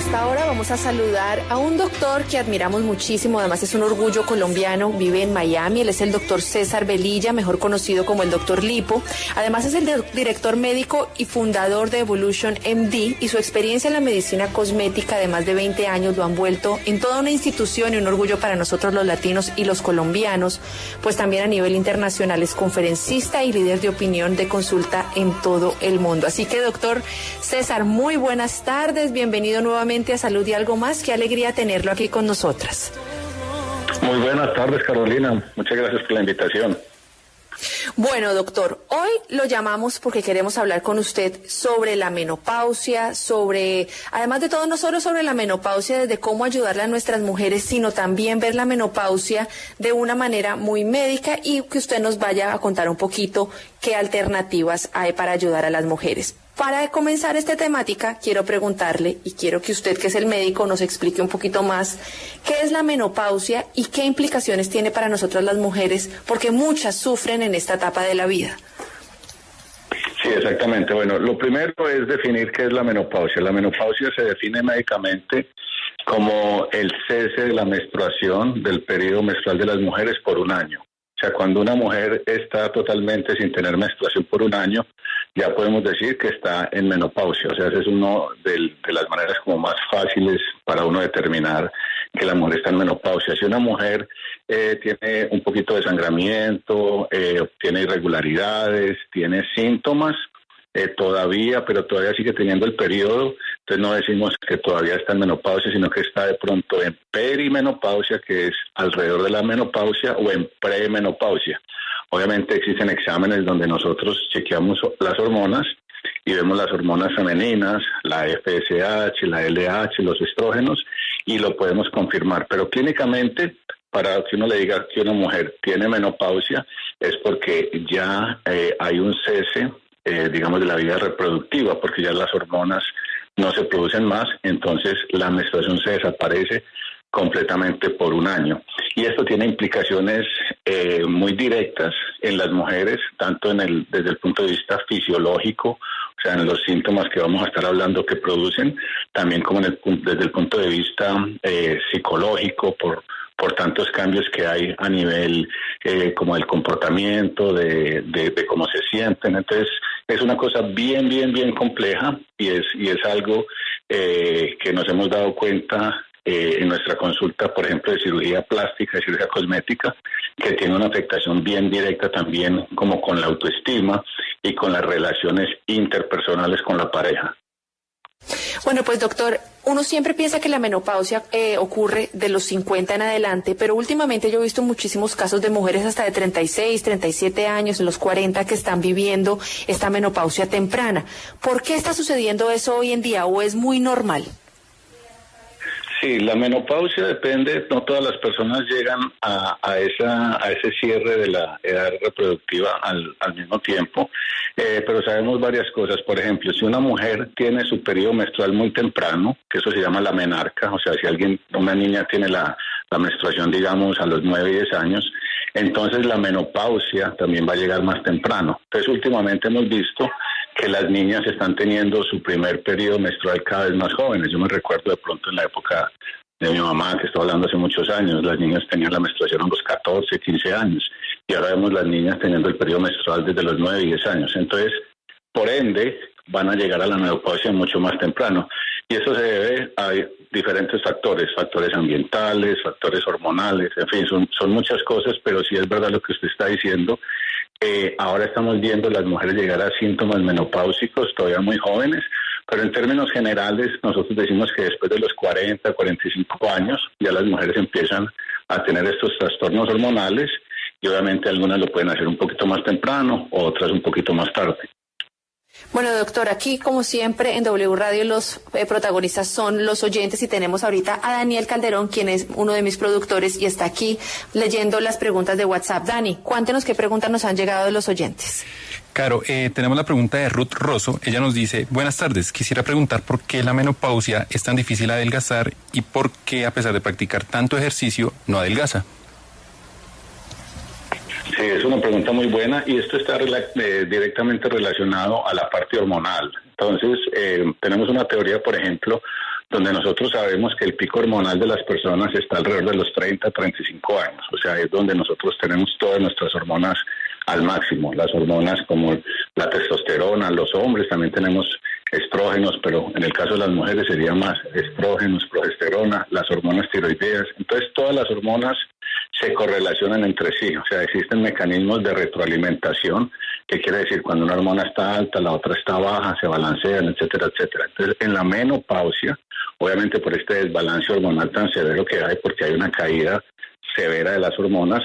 esta hora vamos a saludar a un doctor que admiramos muchísimo, además es un orgullo colombiano, vive en Miami, él es el doctor César Velilla, mejor conocido como el doctor Lipo, además es el director médico y fundador de Evolution MD, y su experiencia en la medicina cosmética de más de 20 años lo han vuelto en toda una institución y un orgullo para nosotros los latinos y los colombianos, pues también a nivel internacional es conferencista y líder de opinión de consulta en todo el mundo. Así que, doctor César, muy buenas tardes, bienvenido nuevamente a Salud y Algo Más, qué alegría tenerlo aquí con nosotras. Muy buenas tardes, Carolina, muchas gracias por la invitación. Bueno, doctor, hoy lo llamamos porque queremos hablar con usted sobre la menopausia, además de todo, no solo sobre la menopausia, desde cómo ayudarle a nuestras mujeres, sino también ver la menopausia de una manera muy médica y que usted nos vaya a contar un poquito qué alternativas hay para ayudar a las mujeres. Para comenzar esta temática, quiero preguntarle, y quiero que usted, que es el médico, nos explique un poquito más qué es la menopausia y qué implicaciones tiene para nosotras las mujeres, porque muchas sufren en esta etapa de la vida. Sí, exactamente. Bueno, lo primero es definir qué es la menopausia. La menopausia se define médicamente como el cese de la menstruación, del periodo menstrual de las mujeres por un año. O sea, cuando una mujer está totalmente sin tener menstruación por un año, ya podemos decir que está en menopausia. O sea, esa es una de las maneras como más fáciles para uno determinar que la mujer está en menopausia. Si una mujer tiene un poquito de sangramiento, tiene irregularidades, tiene síntomas, pero todavía sigue teniendo el periodo, entonces no decimos que todavía está en menopausia, sino que está de pronto en perimenopausia, que es alrededor de la menopausia, o en premenopausia. Obviamente existen exámenes donde nosotros chequeamos las hormonas y vemos las hormonas femeninas, la FSH, la LH, los estrógenos, y lo podemos confirmar. Pero clínicamente, para que uno le diga que una mujer tiene menopausia, es porque ya hay un cese, digamos, de la vida reproductiva, porque ya las hormonas no se producen más, entonces la menstruación se desaparece completamente por un año. Y esto tiene implicaciones muy directas en las mujeres, tanto desde el punto de vista fisiológico, o sea, en los síntomas que vamos a estar hablando que producen, también como desde el punto de vista psicológico, por tantos cambios que hay a nivel como del comportamiento, de cómo se sienten. Entonces, es una cosa bien compleja y es algo que nos hemos dado cuenta en nuestra consulta, por ejemplo, de cirugía plástica, de cirugía cosmética, que tiene una afectación bien directa también como con la autoestima y con las relaciones interpersonales con la pareja. Bueno, pues doctor, uno siempre piensa que la menopausia ocurre de los 50 en adelante, pero últimamente yo he visto muchísimos casos de mujeres hasta de 36, 37 años, en los 40, que están viviendo esta menopausia temprana. ¿Por qué está sucediendo eso hoy en día o es muy normal? Sí, la menopausia depende, no todas las personas llegan a ese cierre de la edad reproductiva al mismo tiempo, pero sabemos varias cosas. Por ejemplo, si una mujer tiene su periodo menstrual muy temprano, que eso se llama la menarca, o sea, si una niña tiene la menstruación, digamos, a los 9 y 10 años, entonces la menopausia también va a llegar más temprano. Entonces, últimamente hemos visto que las niñas están teniendo su primer periodo menstrual cada vez más jóvenes. Yo me recuerdo de pronto en la época de mi mamá, que estaba hablando hace muchos años, las niñas tenían la menstruación a los 14, 15 años, y ahora vemos las niñas teniendo el periodo menstrual desde los 9 y 10 años. Entonces, por ende, van a llegar a la menopausia mucho más temprano. Y eso se debe a diferentes factores ambientales, factores hormonales, en fin, son muchas cosas, pero sí es verdad lo que usted está diciendo. Ahora estamos viendo las mujeres llegar a síntomas menopáusicos todavía muy jóvenes, pero en términos generales nosotros decimos que después de los 40, 45 años ya las mujeres empiezan a tener estos trastornos hormonales y obviamente algunas lo pueden hacer un poquito más temprano, otras un poquito más tarde. Bueno, doctor, aquí como siempre en W Radio los protagonistas son los oyentes y tenemos ahorita a Daniel Calderón, quien es uno de mis productores y está aquí leyendo las preguntas de WhatsApp. Dani, cuéntenos qué preguntas nos han llegado de los oyentes. Claro, tenemos la pregunta de Ruth Rosso. Ella nos dice: buenas tardes, quisiera preguntar por qué la menopausia es tan difícil adelgazar y por qué, a pesar de practicar tanto ejercicio, no adelgaza. Sí, es una pregunta muy buena y esto está directamente relacionado a la parte hormonal. Entonces, tenemos una teoría, por ejemplo, donde nosotros sabemos que el pico hormonal de las personas está alrededor de los 30, 35 años. O sea, es donde nosotros tenemos todas nuestras hormonas al máximo. Las hormonas como la testosterona, los hombres también tenemos estrógenos, pero en el caso de las mujeres sería más estrógenos, progesterona, las hormonas tiroideas. Entonces, todas las hormonas se correlacionan entre sí. O sea, existen mecanismos de retroalimentación, que quiere decir cuando una hormona está alta, la otra está baja, se balancean, etcétera, etcétera. Entonces, en la menopausia, obviamente por este desbalance hormonal tan severo que hay, porque hay una caída severa de las hormonas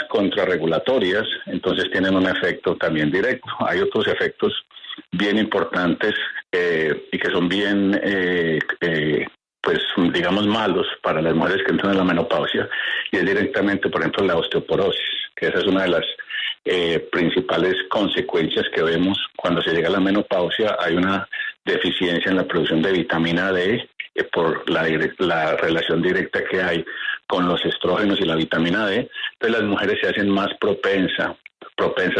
contrarregulatorias, entonces tienen un efecto también directo. Hay otros efectos bien importantes y que son bien, pues digamos, malos para las mujeres que entran en la menopausia, y es directamente, por ejemplo, la osteoporosis, que esa es una de las principales consecuencias que vemos cuando se llega a la menopausia. Hay una deficiencia en la producción de vitamina D por la relación directa que hay con los estrógenos y la vitamina D. Entonces las mujeres se hacen más propensas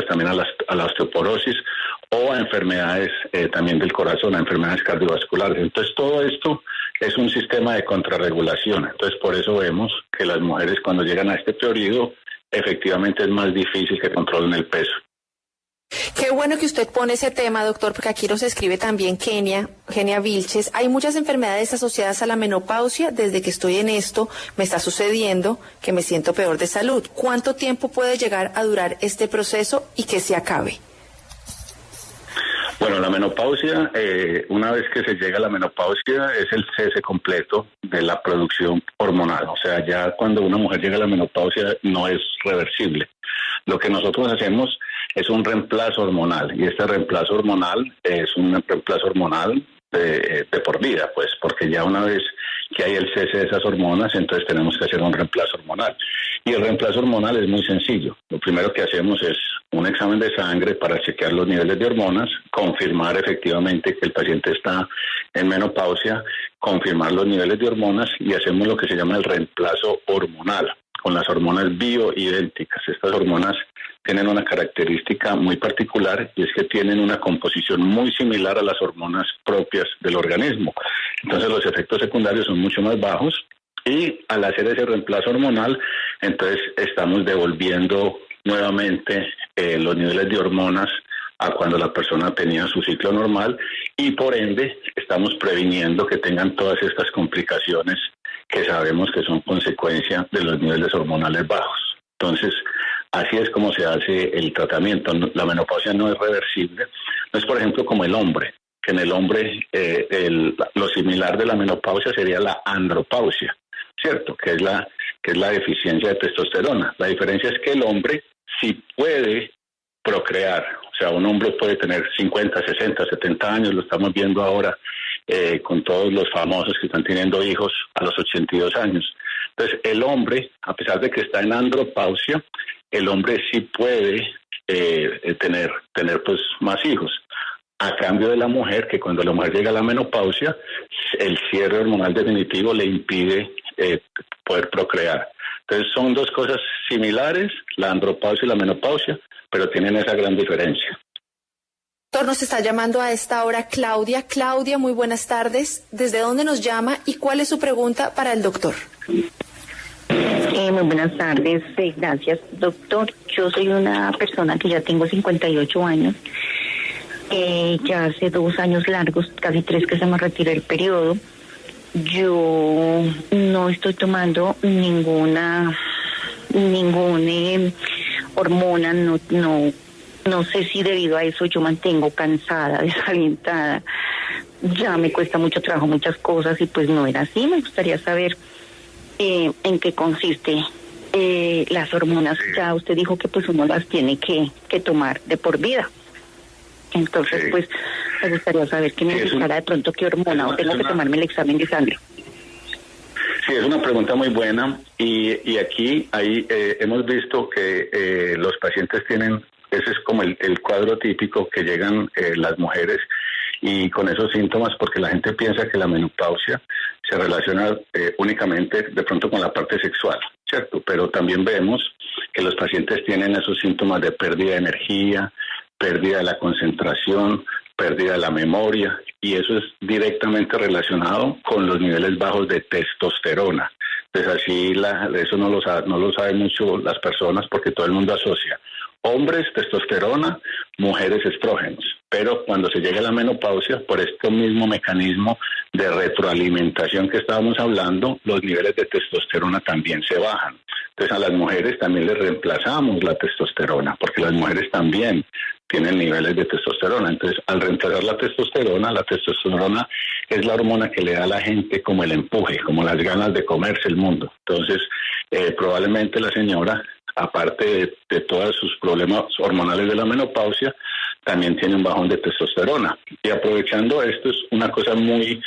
también a la osteoporosis o a enfermedades también del corazón, a enfermedades cardiovasculares. Entonces todo esto es un sistema de contrarregulación. Entonces por eso vemos que las mujeres cuando llegan a este periodo efectivamente es más difícil que controlen el peso. Qué bueno que usted pone ese tema, doctor, porque aquí nos escribe también Kenia Vilches. Hay muchas enfermedades asociadas a la menopausia. Desde que estoy en esto, me está sucediendo que me siento peor de salud. ¿Cuánto tiempo puede llegar a durar este proceso y que se acabe? Bueno, la menopausia, una vez que se llega a la menopausia, es el cese completo de la producción hormonal. O sea, ya cuando una mujer llega a la menopausia no es reversible. Lo que nosotros hacemos es un reemplazo hormonal, y este reemplazo hormonal es un reemplazo hormonal de por vida, pues, porque ya una vez que hay el cese de esas hormonas, entonces tenemos que hacer un reemplazo hormonal. Y el reemplazo hormonal es muy sencillo. Lo primero que hacemos es un examen de sangre para chequear los niveles de hormonas, confirmar efectivamente que el paciente está en menopausia, confirmar los niveles de hormonas, y hacemos lo que se llama el reemplazo hormonal, con las hormonas bioidénticas. Estas hormonas tienen una característica muy particular, y es que tienen una composición muy similar a las hormonas propias del organismo. Entonces los efectos secundarios son mucho más bajos, y al hacer ese reemplazo hormonal, entonces estamos devolviendo nuevamente los niveles de hormonas a cuando la persona tenía su ciclo normal, y por ende estamos previniendo que tengan todas estas complicaciones que sabemos que son consecuencia de los niveles hormonales bajos. Entonces, así es como se hace el tratamiento. La menopausia no es reversible. No es, por ejemplo, como el hombre, que en el hombre lo similar de la menopausia sería la andropausia, ¿cierto? Que es la deficiencia de testosterona. La diferencia es que el hombre sí puede procrear. O sea, un hombre puede tener 50, 60, 70 años, lo estamos viendo ahora con todos los famosos que están teniendo hijos a los 82 años. Entonces, el hombre, a pesar de que está en andropausia, el hombre sí puede tener pues más hijos. A cambio de la mujer, que cuando la mujer llega a la menopausia, el cierre hormonal definitivo le impide poder procrear. Entonces son dos cosas similares, la andropausia y la menopausia, pero tienen esa gran diferencia. Doctor, nos está llamando a esta hora Claudia. Claudia, muy buenas tardes. ¿Desde dónde nos llama y cuál es su pregunta para el doctor? Muy buenas tardes, gracias, doctor. Yo soy una persona que ya tengo 58 años. Ya hace 2 años largos, casi 3, que se me retiró el periodo. Yo no estoy tomando ninguna hormona, no sé si debido a eso yo mantengo cansada, desalentada. Ya me cuesta mucho trabajo muchas cosas, y pues no era así. Me gustaría saber en qué consiste las hormonas. Ya usted dijo que pues uno las tiene que tomar de por vida. Entonces, pues, me gustaría saber qué me indicará de pronto qué hormona, o tengo que tomarme el examen de sangre. Sí, es una pregunta muy buena, y aquí hemos visto que los pacientes tienen, ese es como el cuadro típico que llegan las mujeres y con esos síntomas, porque la gente piensa que la menopausia se relaciona únicamente de pronto con la parte sexual, ¿cierto? Pero también vemos que los pacientes tienen esos síntomas de pérdida de energía, pérdida de la concentración, pérdida de la memoria, y eso es directamente relacionado con los niveles bajos de testosterona. Entonces así eso no lo saben mucho las personas porque todo el mundo asocia hombres testosterona, mujeres estrógenos. Pero cuando se llega a la menopausia, por este mismo mecanismo de retroalimentación que estábamos hablando, los niveles de testosterona también se bajan. Entonces a las mujeres también les reemplazamos la testosterona, porque las mujeres también tienen niveles de testosterona. Entonces al reemplazar la testosterona es la hormona que le da a la gente como el empuje, como las ganas de comerse el mundo. Entonces probablemente la señora, aparte de todos sus problemas hormonales de la menopausia, también tiene un bajón de testosterona. Y aprovechando esto, es una cosa muy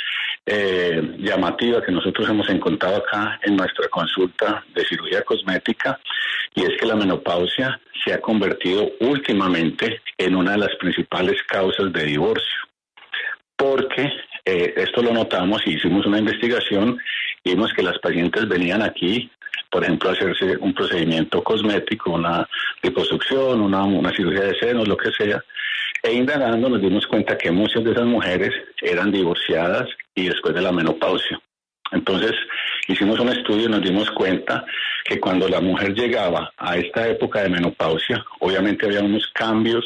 llamativa que nosotros hemos encontrado acá en nuestra consulta de cirugía cosmética, y es que la menopausia se ha convertido últimamente en una de las principales causas de divorcio. Porque esto lo notamos y hicimos una investigación y vimos que las pacientes venían aquí, por ejemplo, a hacerse un procedimiento cosmético, una liposucción, una cirugía de senos, lo que sea, e indagando nos dimos cuenta que muchas de esas mujeres eran divorciadas y después de la menopausia. Entonces hicimos un estudio y nos dimos cuenta que cuando la mujer llegaba a esta época de menopausia, obviamente había unos cambios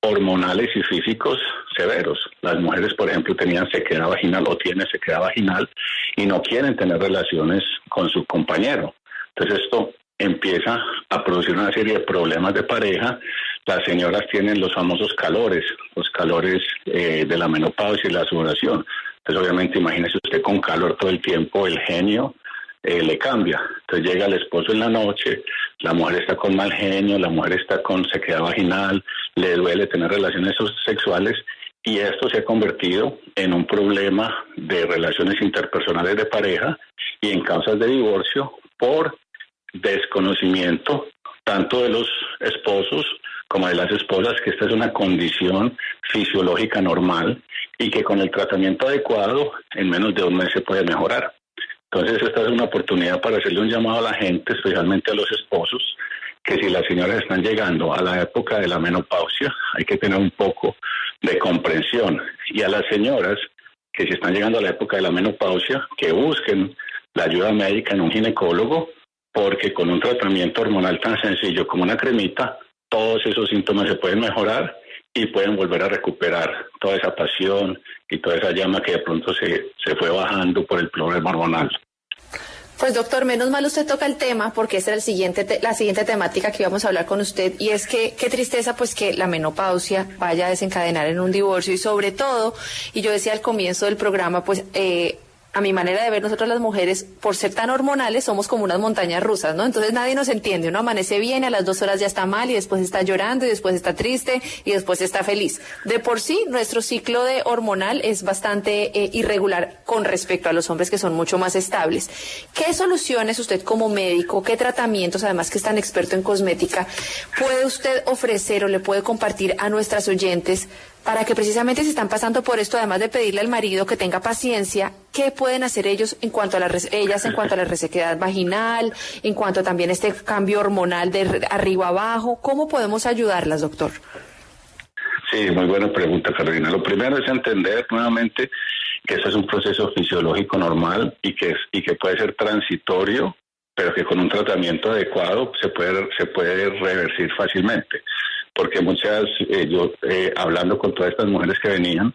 hormonales y físicos severos. Las mujeres, por ejemplo, tenían sequedad vaginal o tienen sequedad vaginal y no quieren tener relaciones con su compañero. Entonces esto empieza a producir una serie de problemas de pareja. Las señoras tienen los famosos calores, de la menopausia y la sudoración. Entonces obviamente imagínese usted con calor todo el tiempo, el genio le cambia. Entonces llega el esposo en la noche, la mujer está con mal genio, la mujer está con sequedad vaginal, le duele tener relaciones sexuales, y esto se ha convertido en un problema de relaciones interpersonales de pareja y en causas de divorcio por desconocimiento tanto de los esposos como de las esposas, que esta es una condición fisiológica normal y que con el tratamiento adecuado en menos de un mes se puede mejorar. Entonces esta es una oportunidad para hacerle un llamado a la gente, especialmente a los esposos, que si las señoras están llegando a la época de la menopausia, hay que tener un poco de comprensión. Y a las señoras que si están llegando a la época de la menopausia, que busquen la ayuda médica en un ginecólogo, porque con un tratamiento hormonal tan sencillo como una cremita, todos esos síntomas se pueden mejorar y pueden volver a recuperar toda esa pasión y toda esa llama que de pronto se fue bajando por el problema hormonal. Pues doctor, menos mal usted toca el tema, porque esa era la siguiente temática que íbamos a hablar con usted, y es que qué tristeza pues que la menopausia vaya a desencadenar en un divorcio, y sobre todo, y yo decía al comienzo del programa, pues a mi manera de ver, nosotros las mujeres, por ser tan hormonales, somos como unas montañas rusas, ¿no? Entonces nadie nos entiende, uno amanece bien, a las 2 horas ya está mal, y después está llorando, y después está triste, y después está feliz. De por sí, nuestro ciclo de hormonal es bastante irregular con respecto a los hombres, que son mucho más estables. ¿Qué soluciones usted como médico, qué tratamientos, además que es tan experto en cosmética, puede usted ofrecer o le puede compartir a nuestras oyentes para que precisamente si están pasando por esto, además de pedirle al marido que tenga paciencia, qué pueden hacer ellos en cuanto a la resequedad vaginal, en cuanto también a este cambio hormonal de arriba abajo? ¿Cómo podemos ayudarlas, doctor? Sí, muy buena pregunta, Carolina. Lo primero es entender nuevamente que eso es un proceso fisiológico normal y que puede ser transitorio, pero que con un tratamiento adecuado se puede revertir fácilmente. Porque hablando con todas estas mujeres que venían,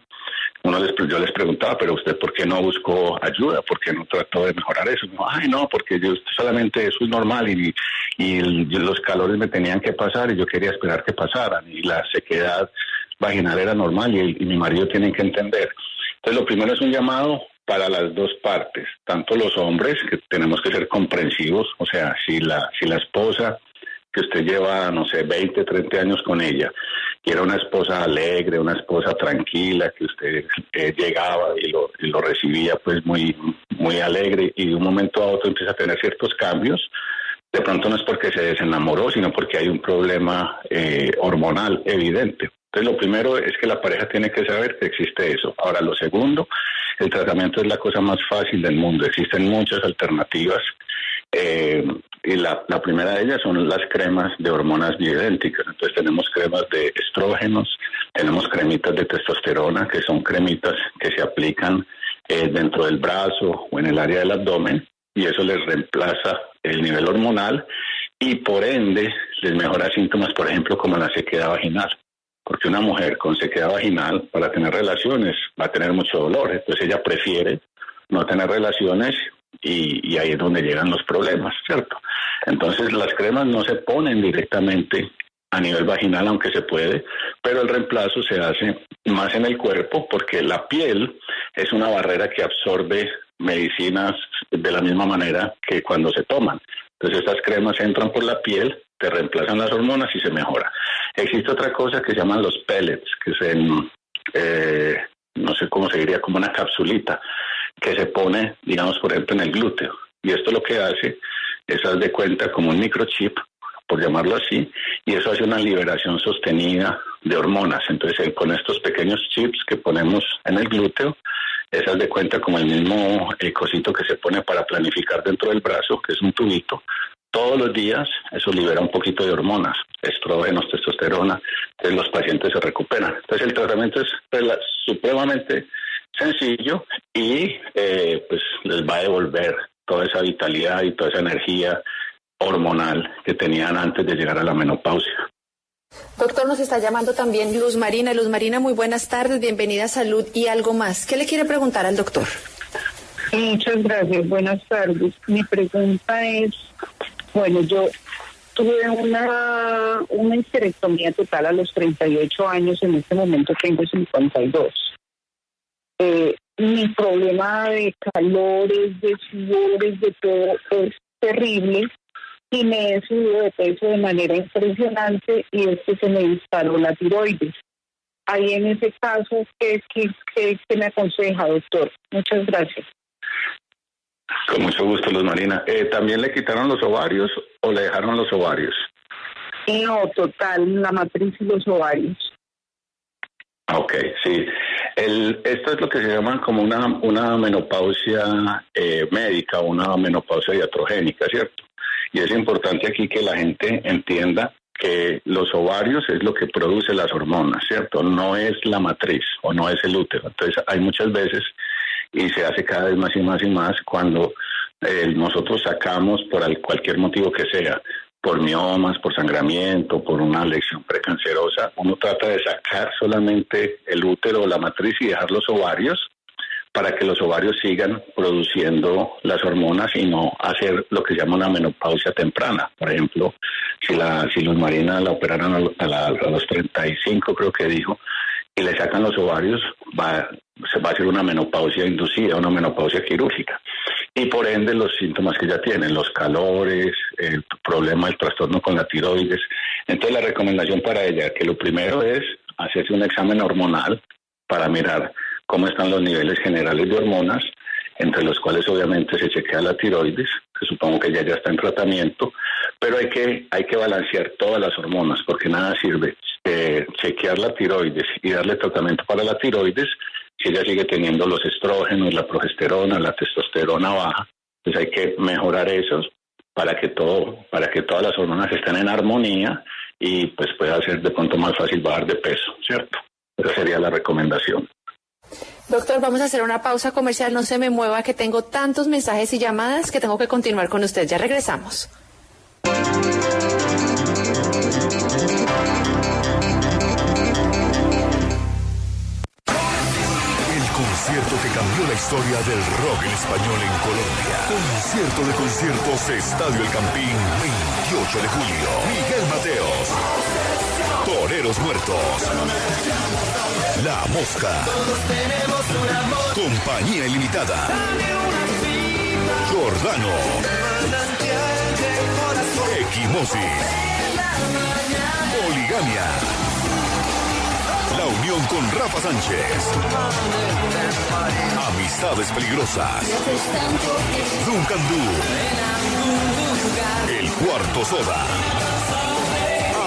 yo les preguntaba, pero usted ¿por qué no buscó ayuda? ¿Por qué no trató de mejorar eso? Me dijo, no, porque yo solamente eso es normal y los calores me tenían que pasar y yo quería esperar que pasaran, y la sequedad vaginal era normal y mi marido tiene que entender. Entonces lo primero es un llamado para las dos partes, tanto los hombres, que tenemos que ser comprensivos, o sea, si la esposa que usted lleva, 20, 30 años con ella, y era una esposa alegre, una esposa tranquila, que usted llegaba y lo recibía pues muy, muy alegre, y de un momento a otro empieza a tener ciertos cambios, de pronto no es porque se desenamoró, sino porque hay un problema hormonal evidente. Entonces lo primero es que la pareja tiene que saber que existe eso. Ahora lo segundo, el tratamiento es la cosa más fácil del mundo, existen muchas alternativas Y la primera de ellas son las cremas de hormonas bioidénticas. Entonces tenemos cremas de estrógenos, tenemos cremitas de testosterona, que son cremitas que se aplican dentro del brazo o en el área del abdomen, y eso les reemplaza el nivel hormonal y por ende les mejora síntomas, por ejemplo, como la sequedad vaginal. Porque una mujer con sequedad vaginal para tener relaciones va a tener mucho dolor, entonces ella prefiere no tener relaciones y ahí es donde llegan los problemas, ¿cierto? Entonces las cremas no se ponen directamente a nivel vaginal, aunque se puede, pero el reemplazo se hace más en el cuerpo porque la piel es una barrera que absorbe medicinas de la misma manera que cuando se toman. Entonces estas cremas entran por la piel, te reemplazan las hormonas y se mejora. Existe otra cosa que se llaman los pellets, que es no sé cómo se diría, como una capsulita que se pone, digamos, por ejemplo, en el glúteo. Y esto lo que hace es, haz de cuenta, como un microchip, por llamarlo así, y eso hace una liberación sostenida de hormonas. Entonces, con estos pequeños chips que ponemos en el glúteo, haz de cuenta como el mismo cosito que se pone para planificar dentro del brazo, que es un tubito. Todos los días eso libera un poquito de hormonas, estrógenos, testosterona, entonces los pacientes se recuperan. Entonces el tratamiento es supremamente sencillo y pues les va a devolver toda esa vitalidad y toda esa energía hormonal que tenían antes de llegar a la menopausia. Doctor, nos está llamando también Luz Marina. Luz Marina, muy buenas tardes, bienvenida a Salud y Algo Más. ¿Qué le quiere preguntar al doctor? Muchas gracias, buenas tardes. Mi pregunta es, bueno, yo tuve una histerectomía total a los 38 años, en este momento tengo 52. Mi problema de calores, de sudores, de todo es terrible y me he subido de peso de manera impresionante y es que se me disparó la tiroides. Ahí en ese caso, ¿qué me aconseja, doctor? Muchas gracias. Con mucho gusto, Luz Marina. ¿También le quitaron los ovarios o le dejaron los ovarios? No, total, la matriz y los ovarios. Ok, sí. Esto es lo que se llama como una menopausia médica, una menopausia iatrogénica, ¿cierto? Y es importante aquí que la gente entienda que los ovarios es lo que produce las hormonas, ¿cierto? No es la matriz o no es el útero. Entonces hay muchas veces, y se hace cada vez más y más y más, cuando nosotros sacamos por cualquier motivo que sea, por miomas, por sangramiento, por una lesión precancerosa, uno trata de sacar solamente el útero o la matriz y dejar los ovarios para que los ovarios sigan produciendo las hormonas y no hacer lo que se llama una menopausia temprana. Por ejemplo, si Luz Marina la operaran a los 35, creo que dijo, y le sacan los ovarios, se va a hacer una menopausia inducida, una menopausia quirúrgica. Y por ende los síntomas que ya tienen, los calores, el problema, el trastorno con la tiroides. Entonces la recomendación para ella, que lo primero es hacerse un examen hormonal para mirar cómo están los niveles generales de hormonas, entre los cuales obviamente se chequea la tiroides, que supongo que ya está en tratamiento, pero hay que balancear todas las hormonas, porque nada sirve chequear la tiroides y darle tratamiento para la tiroides si ella sigue teniendo los estrógenos, la progesterona, la testosterona baja. Entonces hay que mejorar esos para que todas las hormonas estén en armonía y pues pueda ser de pronto más fácil bajar de peso, ¿cierto? Esa sería la recomendación. Doctor, vamos a hacer una pausa comercial, no se me mueva, que tengo tantos mensajes y llamadas que tengo que continuar con usted. Ya regresamos. El concierto que cambió la historia del rock en español en Colombia. Concierto de conciertos, Estadio El Campín, 28 de julio. Miguel Mateos. Toreros Muertos. La Mosca. Compañía Ilimitada. Jordano. Equimosis. Poligamia. La Unión con Rafa Sánchez. Amistades Peligrosas. Duncan Du. El Cuarto Soda.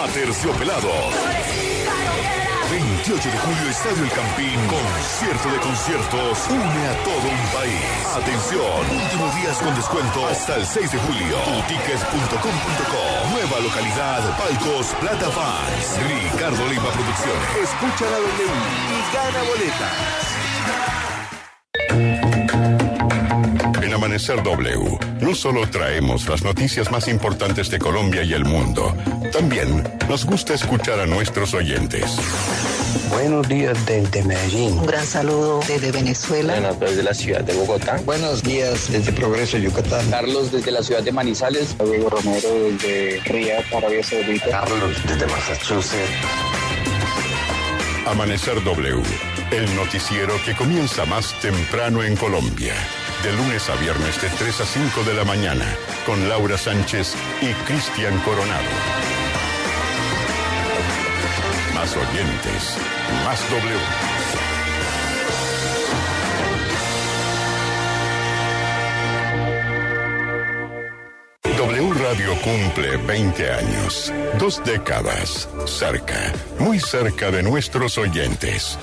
Aterciopelados. 28 de julio, Estadio El Campín. Concierto de conciertos. Une a todo un país. Atención. Últimos días con descuento hasta el 6 de julio. Tutickets.com.co. Nueva localidad. Palcos Plata Fans. Ricardo Lima Producciones. Escucha la W y gana boletas. En Amanecer W, no solo traemos las noticias más importantes de Colombia y el mundo, también nos gusta escuchar a nuestros oyentes. Buenos días desde Medellín. Un gran saludo desde Venezuela. Buenas desde la ciudad de Bogotá. Buenos días desde Progreso, Yucatán. Carlos desde la ciudad de Manizales. Diego Romero desde Riyadh, Arabia Saudita. Carlos desde Massachusetts. Amanecer W, el noticiero que comienza más temprano en Colombia. De lunes a viernes de 3 a 5 de la mañana, con Laura Sánchez y Cristian Coronado. Más oyentes, más W. W Radio cumple 20 años, 2 décadas, cerca, muy cerca de nuestros oyentes,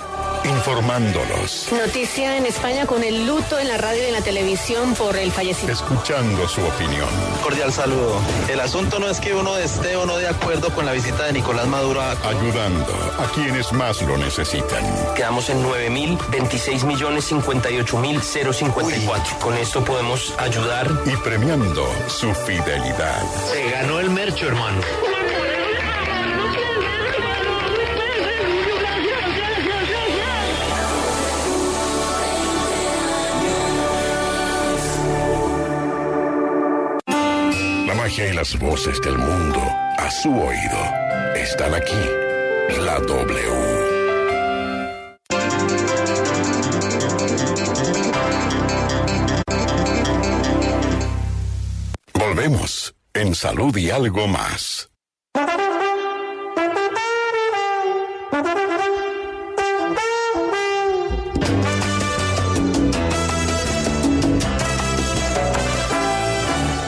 informándolos, Noticia en España con el luto en la radio y en la televisión por el fallecimiento. escuchando su opinión. Cordial saludo. El asunto no es que uno esté o no de acuerdo con la visita de Nicolás Maduro a... Ayudando a quienes más lo necesitan. Quedamos en 9.026.058.054. Con esto podemos ayudar. Y premiando su fidelidad. Se ganó el mercho, hermano. La magia y las voces del mundo a su oído están aquí. La W. Volvemos en Salud y Algo Más.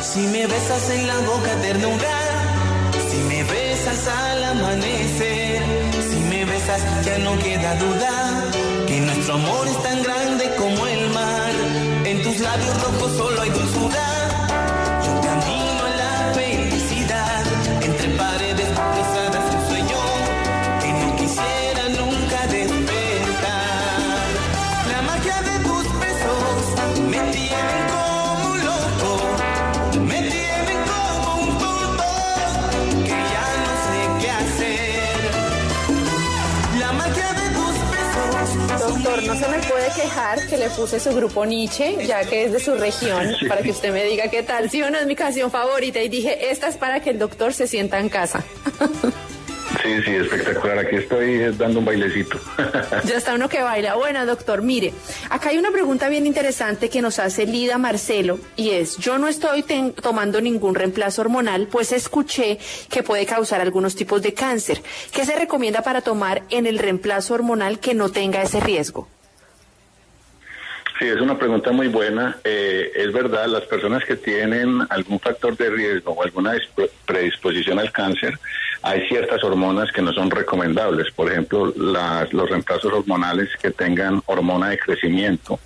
Si me besas en la boca ternura, si me besas al amanecer, si me besas ya no queda duda que nuestro amor es tan grande como el mar. En tus labios rojos solo hay dulzura. Yo camino a la felicidad entre paredes cruzadas y un sueño que no quisiera nunca despertar. La magia de tus besos me tiene como un loco. Me tienen como un tonto que ya no sé qué hacer. La magia de tus besos. Doctor, no se me puede quejar que le puse su grupo Nietzsche, ya que es de su región, para que usted me diga qué tal. Sí o no es mi canción favorita y dije, esta es para que el doctor se sienta en casa. Sí, espectacular. Aquí estoy dando un bailecito. Ya está uno que baila. Bueno, doctor, mire, acá hay una pregunta bien interesante que nos hace Lida Marcelo y es, yo no estoy tomando ningún reemplazo hormonal, pues escuché que puede causar algunos tipos de cáncer. ¿Qué se recomienda para tomar en el reemplazo hormonal que no tenga ese riesgo? Sí, es una pregunta muy buena. Es verdad, las personas que tienen algún factor de riesgo o alguna predisposición al cáncer, hay ciertas hormonas que no son recomendables. Por ejemplo, los reemplazos hormonales que tengan hormona de crecimiento,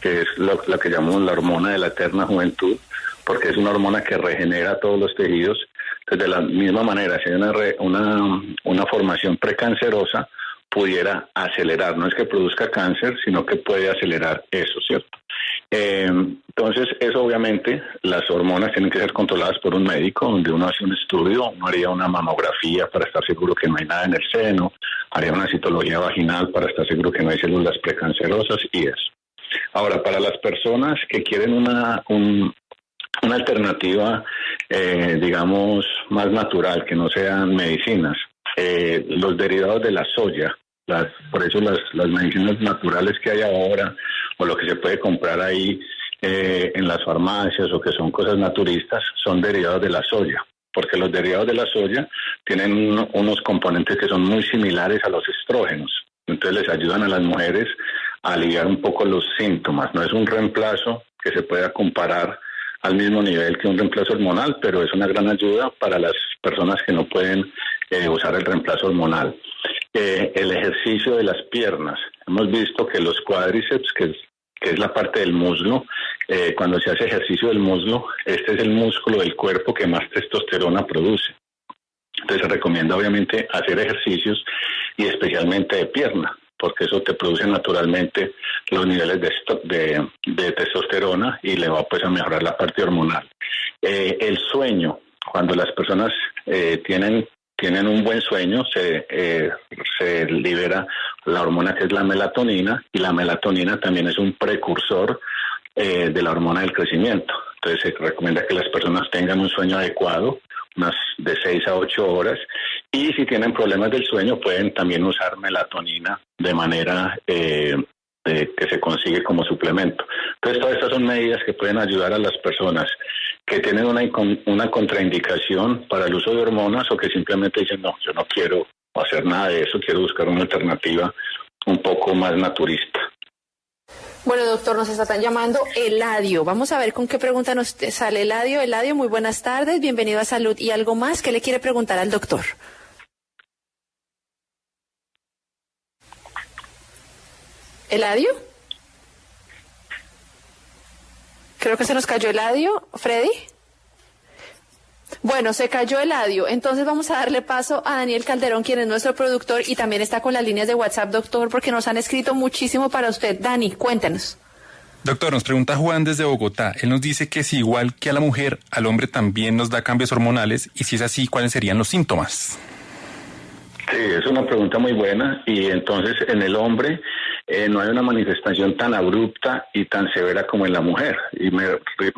que es lo que llamamos la hormona de la eterna juventud, porque es una hormona que regenera todos los tejidos. Entonces, de la misma manera, si hay una formación precancerosa, pudiera acelerar, no es que produzca cáncer, sino que puede acelerar eso, ¿cierto? Entonces, eso obviamente, las hormonas tienen que ser controladas por un médico, donde uno hace un estudio, uno haría una mamografía para estar seguro que no hay nada en el seno, haría una citología vaginal para estar seguro que no hay células precancerosas y eso. Ahora, para las personas que quieren una alternativa, digamos, más natural, que no sean medicinas, los derivados de la soya, por eso las medicinas naturales que hay ahora, o lo que se puede comprar ahí en las farmacias, o que son cosas naturistas, son derivados de la soya, porque los derivados de la soya tienen unos componentes que son muy similares a los estrógenos, entonces les ayudan a las mujeres a aliviar un poco los síntomas. No es un reemplazo que se pueda comparar al mismo nivel que un reemplazo hormonal, pero es una gran ayuda para las personas que no pueden usar el reemplazo hormonal. el ejercicio de las piernas. Hemos visto que los cuádriceps, que es la parte del muslo, cuando se hace ejercicio del muslo, este es el músculo del cuerpo que más testosterona produce. Entonces se recomienda obviamente hacer ejercicios y especialmente de pierna, porque eso te produce naturalmente los niveles de testosterona y le va pues a mejorar la parte hormonal. El sueño, cuando las personas tienen un buen sueño, se libera la hormona que es la melatonina, y la melatonina también es un precursor de la hormona del crecimiento. Entonces se recomienda que las personas tengan un sueño adecuado, unas de 6 a 8 horas, y si tienen problemas del sueño pueden también usar melatonina de manera que se consigue como suplemento. Entonces todas estas son medidas que pueden ayudar a las personas que tienen una contraindicación para el uso de hormonas, o que simplemente dicen, no, yo no quiero hacer nada de eso, quiero buscar una alternativa un poco más naturista. Bueno, doctor, nos están llamando Eladio. Vamos a ver con qué pregunta nos sale Eladio. Eladio, muy buenas tardes, bienvenido a Salud y Algo Más. ¿Qué le quiere preguntar al doctor? ¿Eladio? Creo que se nos cayó Eladio. ¿Freddy? Bueno, se cayó Eladio. Entonces vamos a darle paso a Daniel Calderón, quien es nuestro productor y también está con las líneas de WhatsApp, doctor, porque nos han escrito muchísimo para usted. Dani, cuéntenos. Doctor, nos pregunta Juan desde Bogotá. Él nos dice que si igual que a la mujer, al hombre también nos da cambios hormonales, y si es así, ¿cuáles serían los síntomas? Sí, es una pregunta muy buena, y entonces en el hombre no hay una manifestación tan abrupta y tan severa como en la mujer. Y me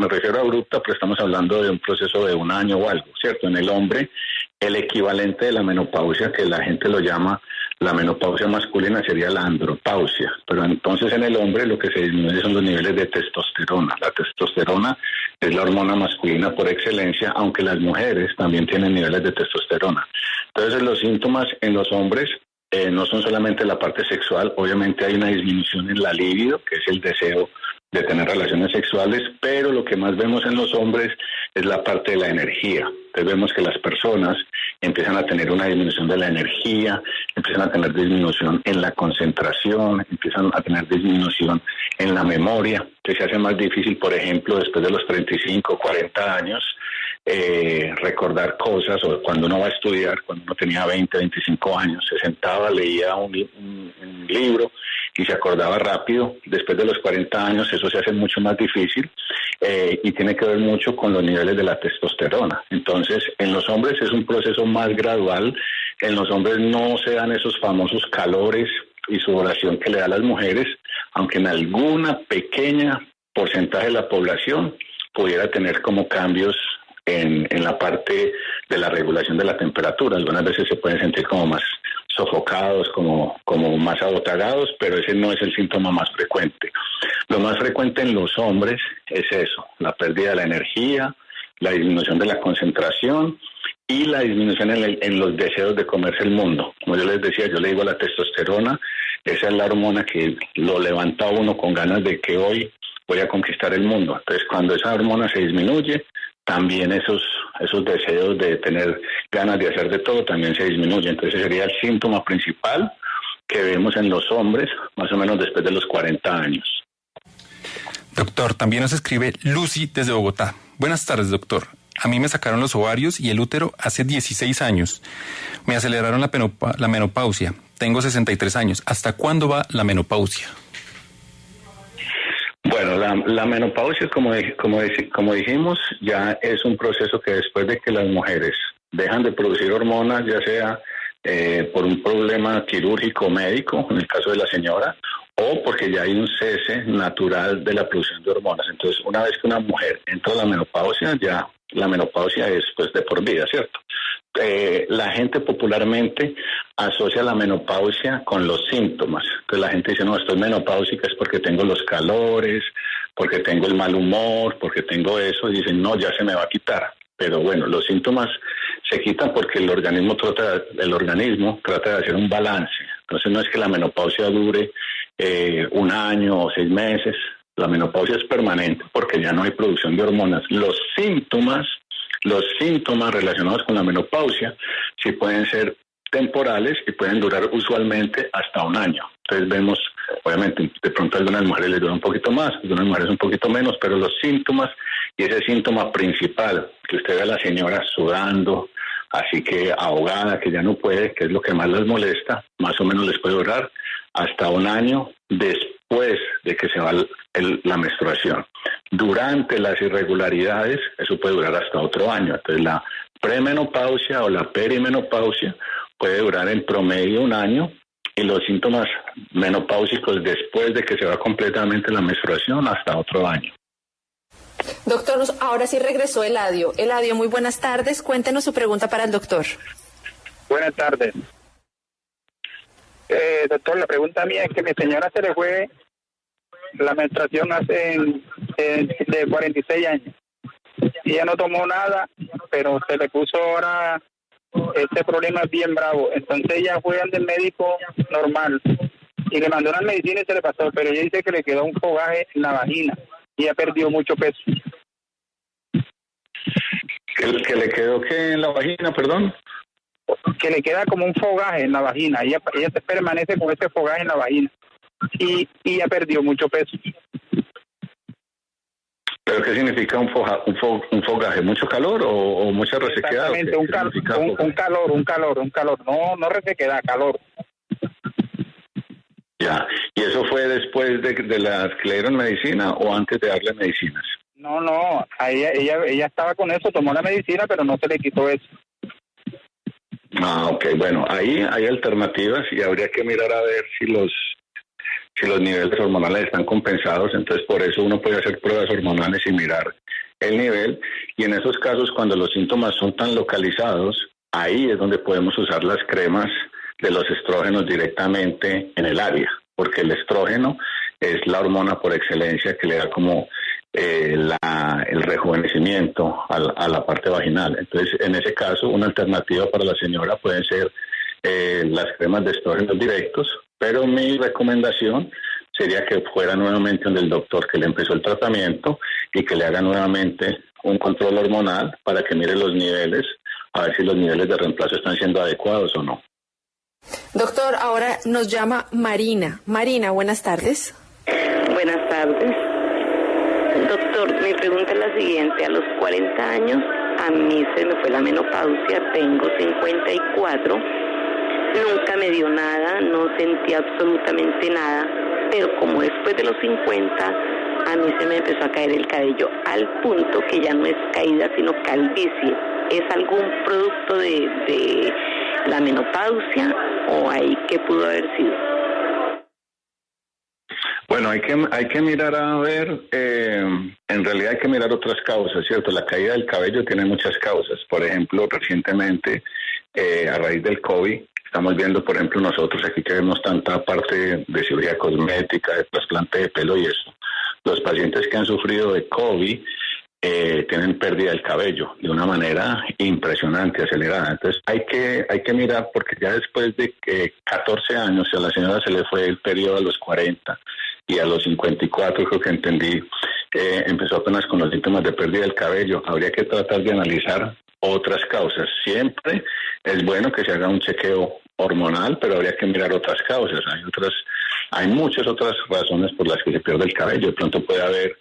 refiero a abrupta, pero estamos hablando de un proceso de 1 año o algo, ¿cierto? En el hombre, el equivalente de la menopausia, que la gente lo llama la menopausia masculina, sería la andropausia. Pero entonces en el hombre lo que se disminuye son los niveles de testosterona. La testosterona es la hormona masculina por excelencia, aunque las mujeres también tienen niveles de testosterona. Entonces los síntomas en los hombres no son solamente la parte sexual, obviamente hay una disminución en la libido, que es el deseo de tener relaciones sexuales, pero lo que más vemos en los hombres es la parte de la energía. Entonces vemos que las personas empiezan a tener una disminución de la energía, empiezan a tener disminución en la concentración, empiezan a tener disminución en la memoria, que se hace más difícil, por ejemplo, después de los 35, 40 años, recordar cosas, o cuando uno va a estudiar, cuando uno tenía 20, 25 años, se sentaba, leía un libro y se acordaba rápido. Después de los 40 años eso se hace mucho más difícil, y tiene que ver mucho con los niveles de la testosterona. Entonces en los hombres es un proceso más gradual. En los hombres no se dan esos famosos calores y sudoración que le da a las mujeres, aunque en alguna pequeña porcentaje de la población pudiera tener como cambios en la parte de la regulación de la temperatura. Algunas veces se pueden sentir como más sofocados, como más abotagados, pero ese no es el síntoma más frecuente. Lo más frecuente en los hombres es eso, la pérdida de la energía, la disminución de la concentración y la disminución en los deseos de comerse el mundo. Como yo les decía, yo le digo la testosterona, esa es la hormona que lo levanta a uno con ganas de que hoy voy a conquistar el mundo. Entonces cuando esa hormona se disminuye, también esos deseos de tener ganas de hacer de todo también se disminuyen. Entonces ese sería el síntoma principal que vemos en los hombres más o menos después de los 40 años. Doctor, también nos escribe Lucy desde Bogotá. Buenas tardes, doctor. A mí me sacaron los ovarios y el útero hace 16 años. Me aceleraron la menopausia. Tengo 63 años. ¿Hasta cuándo va la menopausia? Bueno, la menopausia, como dijimos, ya es un proceso que después de que las mujeres dejan de producir hormonas, ya sea por un problema quirúrgico o médico, en el caso de la señora, o porque ya hay un cese natural de la producción de hormonas. Entonces, una vez que una mujer entra a la menopausia, ya la menopausia es pues de por vida, ¿cierto? La gente popularmente asocia la menopausia con los síntomas. Entonces la gente dice, no, estoy menopáusica es porque tengo los calores, porque tengo el mal humor, porque tengo eso, y dicen, no, ya se me va a quitar. Pero bueno, los síntomas se quitan porque el organismo trata de hacer un balance. Entonces no es que la menopausia dure 1 año o 6 meses. La menopausia es permanente porque ya no hay producción de hormonas. Los síntomas relacionados con la menopausia sí pueden ser temporales y pueden durar usualmente hasta un año. Entonces vemos, obviamente, de pronto a algunas mujeres les dura un poquito más, a algunas mujeres un poquito menos, pero los síntomas y ese síntoma principal, que usted ve a la señora sudando, así que ahogada, que ya no puede, que es lo que más les molesta, más o menos les puede durar hasta un año después de que se va la menstruación. Durante las irregularidades, eso puede durar hasta otro año. Entonces la premenopausia o la perimenopausia puede durar en promedio un año, y los síntomas menopáusicos después de que se va completamente la menstruación hasta otro año. Doctor, ahora sí regresó Eladio. Eladio, muy buenas tardes. Cuéntenos su pregunta para el doctor. Buenas tardes. Doctor, la pregunta mía es que mi señora se le fue la menstruación hace de 46 años. Y ella no tomó nada, pero se le puso ahora este problema bien bravo. Entonces ella fue al médico normal y le mandó unas medicinas y se le pasó, pero ella dice que le quedó un fogaje en la vagina y ha perdido mucho peso. ¿Que le quedó qué en la vagina, perdón? Que le queda como un fogaje en la vagina. Ella se permanece con ese fogaje en la vagina y ha perdido mucho peso. ¿Pero qué significa un fogaje? ¿Mucho calor o mucha resequedad? Exactamente, un calor. No resequedad, calor. Ya, ¿y eso fue después de las que le dieron medicina o antes de darle medicinas? No, ella estaba con eso, tomó la medicina, pero no se le quitó eso. Ah, ok, bueno, ahí hay alternativas y habría que mirar a ver si los niveles hormonales están compensados. Entonces por eso uno puede hacer pruebas hormonales y mirar el nivel, y en esos casos cuando los síntomas son tan localizados, ahí es donde podemos usar las cremas de los estrógenos directamente en el área, porque el estrógeno es la hormona por excelencia que le da como el rejuvenecimiento a la parte vaginal. Entonces, en ese caso, una alternativa para la señora pueden ser las cremas de estrógenos directos, pero mi recomendación sería que fuera nuevamente donde el doctor que le empezó el tratamiento y que le haga nuevamente un control hormonal para que mire los niveles, a ver si los niveles de reemplazo están siendo adecuados o no. Doctor, ahora nos llama Marina. Marina, buenas tardes. Buenas tardes. Doctor, mi pregunta es la siguiente. A los 40 años, a mí se me fue la menopausia, tengo 54. Nunca me dio nada, no sentí absolutamente nada, pero como después de los 50, a mí se me empezó a caer el cabello al punto que ya no es caída, sino calvicie. ¿Es algún producto de la menopausia o ahí qué pudo haber sido? Bueno, hay que mirar a ver, en realidad hay que mirar otras causas, ¿cierto? La caída del cabello tiene muchas causas. Por ejemplo, recientemente, a raíz del COVID, estamos viendo, por ejemplo, nosotros aquí que vemos tanta parte de cirugía cosmética, de trasplante de pelo y eso. Los pacientes que han sufrido de COVID tienen pérdida del cabello de una manera impresionante, acelerada. Entonces hay que mirar, porque ya después de 14 años, a la señora se le fue el periodo a los 40 y a los 54, creo que entendí, empezó apenas con los síntomas de pérdida del cabello. Habría que tratar de analizar otras causas. Siempre es bueno que se haga un chequeo hormonal, pero habría que mirar otras causas. Hay muchas otras razones por las que se pierde el cabello. De pronto puede haber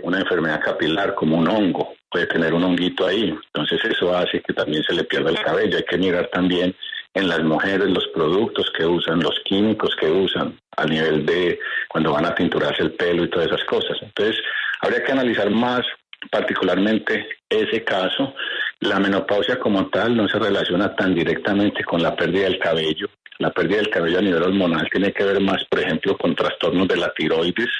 una enfermedad capilar como un hongo, puede tener un honguito ahí, entonces eso hace que también se le pierda el cabello. Hay que mirar también en las mujeres los productos que usan, los químicos que usan a nivel de cuando van a tinturarse el pelo y todas esas cosas. Entonces habría que analizar más particularmente ese caso. La menopausia como tal no se relaciona tan directamente con la pérdida del cabello. La pérdida del cabello a nivel hormonal tiene que ver más, por ejemplo, con trastornos de la tiroides.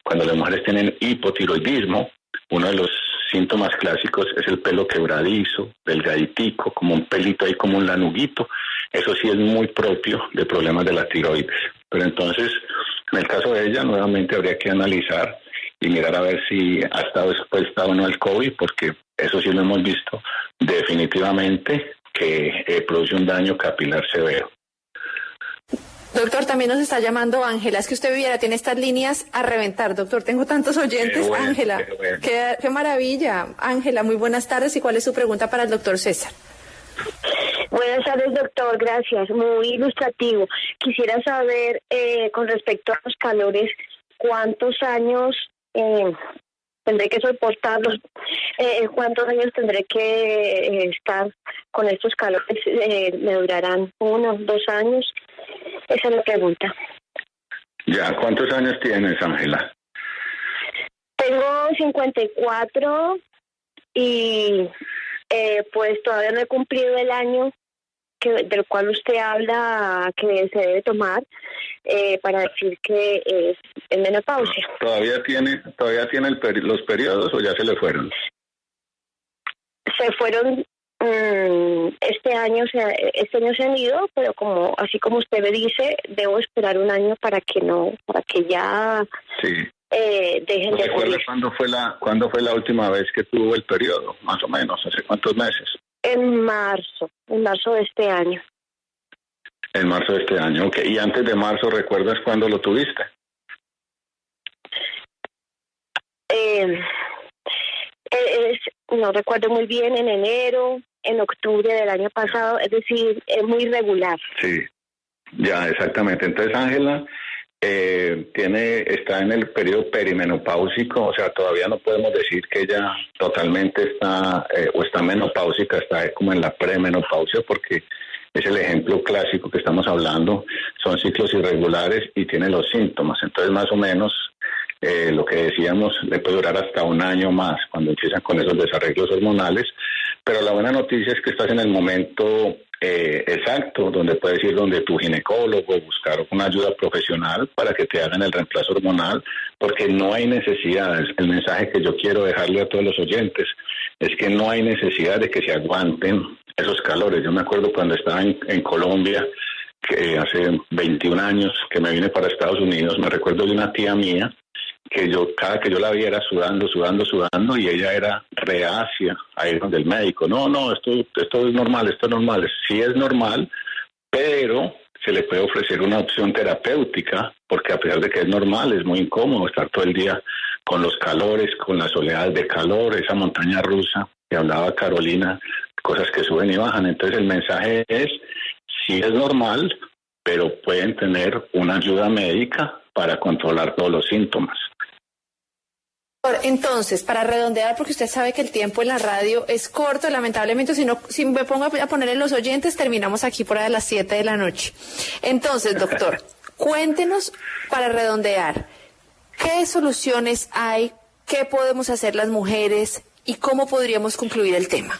Cuando las mujeres tienen hipotiroidismo, uno de los síntomas clásicos es el pelo quebradizo, delgaditico, como un pelito ahí, como un lanuguito. Eso sí es muy propio de problemas de la tiroides. Pero entonces, en el caso de ella, nuevamente habría que analizar y mirar a ver si ha estado expuesta o no al COVID, porque eso sí lo hemos visto definitivamente que produce un daño capilar severo. Doctor, también nos está llamando Ángela. Es que usted viera, tiene estas líneas a reventar. Doctor, tengo tantos oyentes. Bueno, Ángela, qué maravilla. Ángela, muy buenas tardes. ¿Y cuál es su pregunta para el doctor César? Buenas tardes, doctor. Gracias. Muy ilustrativo. Quisiera saber, con respecto a los calores, ¿cuántos años tendré que soportarlos? ¿Cuántos años tendré que estar con estos calores? ¿Me durarán 1, 2 años? Esa es la pregunta. Ya, ¿cuántos años tienes, Ángela? Tengo 54 y pues todavía no he cumplido el año del cual usted habla que se debe tomar para decir que es menopausia. ¿Todavía tiene los periodos o ya se le fueron? Se fueron este año se han ido, pero así como usted me dice, debo esperar un año para que ya sí. Dejen de ocurrir. ¿Cuándo fue la última vez que tuvo el periodo? Más o menos, ¿hace cuántos meses? En marzo de este año. En marzo de este año, ok. ¿Y antes de marzo recuerdas cuándo lo tuviste? No recuerdo muy bien, en enero, en octubre del año pasado, es decir, es muy irregular. Sí, ya, exactamente. Entonces, Ángela, está en el periodo perimenopáusico, o sea, todavía no podemos decir que ella totalmente está menopáusica, está como en la premenopausia, porque es el ejemplo clásico que estamos hablando, son ciclos irregulares y tiene los síntomas. Entonces, más o menos, lo que decíamos, le puede durar hasta un año más cuando empiezan con esos desarreglos hormonales, pero la buena noticia es que estás en el momento exacto, donde puedes ir donde tu ginecólogo, buscar una ayuda profesional para que te hagan el reemplazo hormonal, porque no hay necesidad. El mensaje que yo quiero dejarle a todos los oyentes es que no hay necesidad de que se aguanten esos calores. Yo me acuerdo cuando estaba en Colombia, que hace 21 años que me vine para Estados Unidos, me recuerdo de una tía mía que cada que yo la viera sudando, y ella era reacia a ir donde el médico. No, esto es normal, sí es normal, pero se le puede ofrecer una opción terapéutica, porque a pesar de que es normal, es muy incómodo estar todo el día con los calores, con las oleadas de calor, esa montaña rusa que hablaba Carolina, cosas que suben y bajan. Entonces el mensaje es, sí es normal, pero pueden tener una ayuda médica para controlar todos los síntomas. Entonces, para redondear, porque usted sabe que el tiempo en la radio es corto, lamentablemente, si me pongo a poner en los oyentes, terminamos aquí por ahí a las 7 de la noche. Entonces, doctor, cuéntenos, para redondear, ¿qué soluciones hay? ¿Qué podemos hacer las mujeres? ¿Y cómo podríamos concluir el tema?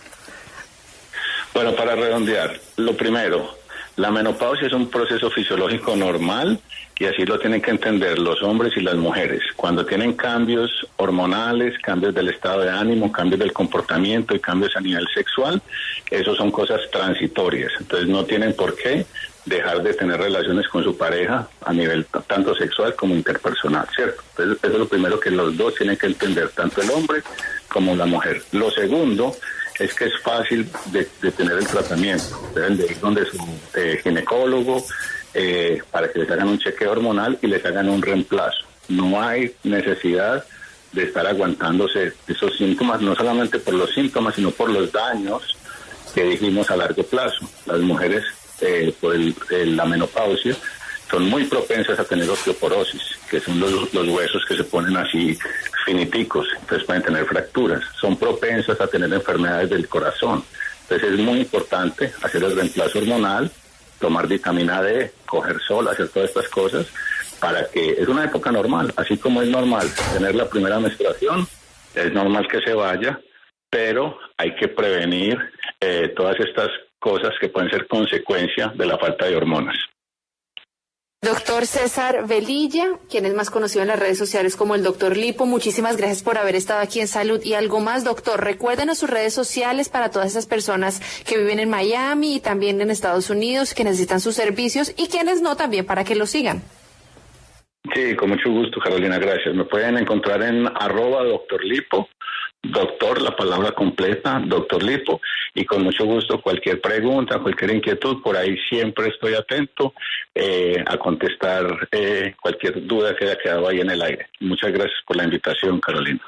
Bueno, para redondear, lo primero, la menopausia es un proceso fisiológico normal y así lo tienen que entender los hombres y las mujeres. Cuando tienen cambios hormonales, cambios del estado de ánimo, cambios del comportamiento y cambios a nivel sexual, esos son cosas transitorias. Entonces no tienen por qué dejar de tener relaciones con su pareja a nivel tanto sexual como interpersonal, ¿cierto? Entonces eso es lo primero que los dos tienen que entender, tanto el hombre como la mujer. Lo segundo es que es fácil de tener el tratamiento. Deben de ir donde su ginecólogo para que les hagan un chequeo hormonal y les hagan un reemplazo. No hay necesidad de estar aguantándose esos síntomas, no solamente por los síntomas, sino por los daños que dijimos a largo plazo. Las mujeres por la menopausia son muy propensas a tener osteoporosis, que son los huesos que se ponen así finiticos, entonces pueden tener fracturas. Son propensas a tener enfermedades del corazón. Entonces es muy importante hacer el reemplazo hormonal, tomar vitamina D, coger sol, hacer todas estas cosas, para que es una época normal, así como es normal tener la primera menstruación, es normal que se vaya, pero hay que prevenir todas estas cosas que pueden ser consecuencia de la falta de hormonas. Doctor César Velilla, quien es más conocido en las redes sociales como el doctor Lipo, muchísimas gracias por haber estado aquí en Salud y Algo Más. Doctor, recuérdenos sus redes sociales para todas esas personas que viven en Miami y también en Estados Unidos, que necesitan sus servicios y quienes no, también para que lo sigan. Sí, con mucho gusto, Carolina, gracias. Me pueden encontrar en @Dr. Lipo, doctor, la palabra completa, Dr. Lipo, y con mucho gusto cualquier pregunta, cualquier inquietud, por ahí siempre estoy atento a contestar cualquier duda que haya quedado ahí en el aire. Muchas gracias por la invitación, Carolina.